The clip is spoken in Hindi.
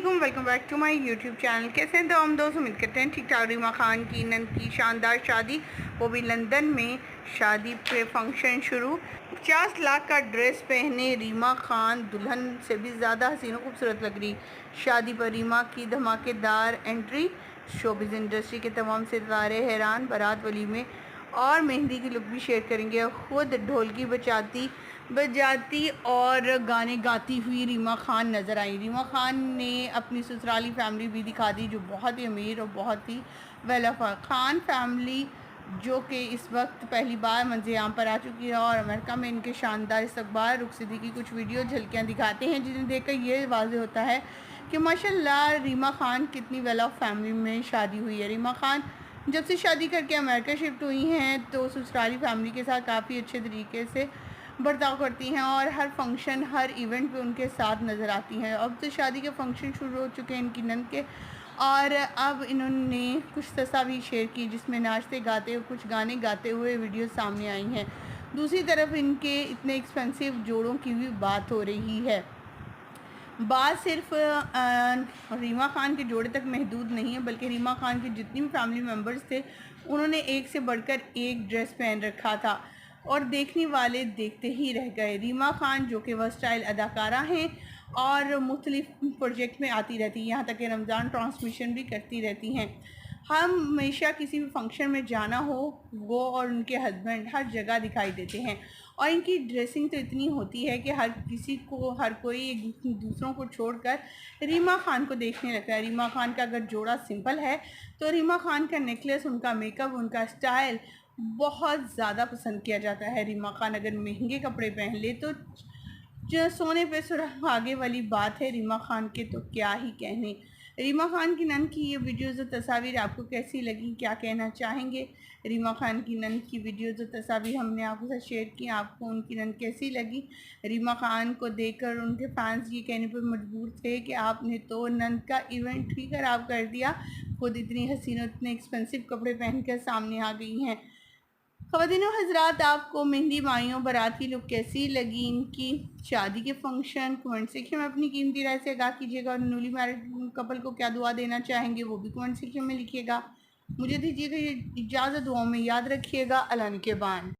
अस्सलामुअलैकुम, welcome back to my YouTube channel. कैसे हैं तो हम दोस्त, उम्मीद करते हैं ठीक ठाक। रीमा खान की नंद की शानदार शादी, वो भी लंदन में। शादी पे फंक्शन शुरू। 50 लाख का ड्रेस पहने रीमा खान दुल्हन से भी ज़्यादा हसीन और खूबसूरत लग रही। शादी पर रीमा की धमाकेदार एंट्री, शोबिज़ इंडस्ट्री के तमाम सितारे हैरान। बारात वलीमे और मेहंदी की लुक भी शेयर करेंगे। खुद ढोलकी बजाती और गाने गाती हुई रीमा खान नज़र आई। रीमा खान ने अपनी ससुराली फैमिली भी दिखा दी, जो बहुत ही अमीर और बहुत ही वेल ऑफ खान फैमिली, जो कि इस वक्त पहली बार मंज़र-ए-आम पर आ चुकी है। और अमेरिका में इनके शानदार इस्तकबाल, रुखसती की कुछ वीडियो झलकियाँ दिखाते हैं, जिन्हें देखकर ये वाज़ेह होता है कि माशाल्लाह रीमा खान कितनी वेल ऑफ फैमिली में शादी हुई है। रीमा खान जब से शादी करके अमेरिका शिफ्ट हुई हैं तो ससुराली फैमिली के साथ काफ़ी अच्छे तरीके से बर्ताव करती हैं और हर फंक्शन, हर इवेंट पे उनके साथ नज़र आती हैं। अब तो शादी के फंक्शन शुरू हो चुके हैं इनकी नंद के, और अब इन्होंने कुछ तस्वीर शेयर की जिसमें नाचते गाते और कुछ गाने गाते हुए वीडियो सामने आई हैं। दूसरी तरफ इनके इतने एक्सपेंसिव जोड़ों की भी बात हो रही है। बात सिर्फ रीमा खान के जोड़े तक महदूद नहीं है, बल्कि रीमा खान के जितनी भी फैमिली मेम्बर्स थे, उन्होंने एक से बढ़कर एक ड्रेस पहन रखा था और देखने वाले देखते ही रह गए। रीमा खान जो कि वर्सटाइल अदाकारा हैं और मुख्तलिफ प्रोजेक्ट में आती रहती हैं, यहाँ तक कि रमज़ान ट्रांसमिशन भी करती रहती हैं। हम हमेशा किसी भी फंक्शन में जाना हो, वो और उनके हस्बैंड हर जगह दिखाई देते हैं। और इनकी ड्रेसिंग तो इतनी होती है कि हर कोई एक दूसरों को छोड़कर रीमा खान को देखने लगता है। रीमा खान का अगर जोड़ा सिंपल है तो रीमा खान का नेकलेस, उनका मेकअप, उनका स्टाइल बहुत ज़्यादा पसंद किया जाता है। रीमा खान अगर महंगे कपड़े पहन ले तो जो सोने पे सुहागे वाली बात है रीमा खान के, तो क्या ही कहने। रीमा खान की नंद की ये वीडियोज़ और तस्वीर आपको कैसी लगी, क्या कहना चाहेंगे? रीमा खान की नंद की वीडियोज़ और तस्वीर हमने आपके साथ शेयर की, आपको उनकी नंद कैसी लगी? रीमा खान को देखकर उनके फैंस ये कहने पर मजबूर थे कि आपने तो नंद का इवेंट ही ख़राब कर दिया, खुद इतनी हसीन और इतने एक्सपेंसिव कपड़े पहनकर सामने आ गई हैं। ख़वातीन और हज़रात, आपको मेहंदी माइयों बारात की लुक कैसी लगी, इनकी शादी के फंक्शन? कमेंट सेक्शन में अपनी कीमती राय से आगाह कीजिएगा। और न्यूली मैरिड कपल को क्या दुआ देना चाहेंगे, वो भी कमेंट सेक्शन में लिखिएगा। मुझे दीजिएगा ये इजाज़त, दुआ में याद रखिएगा। अल्लाह के बाद।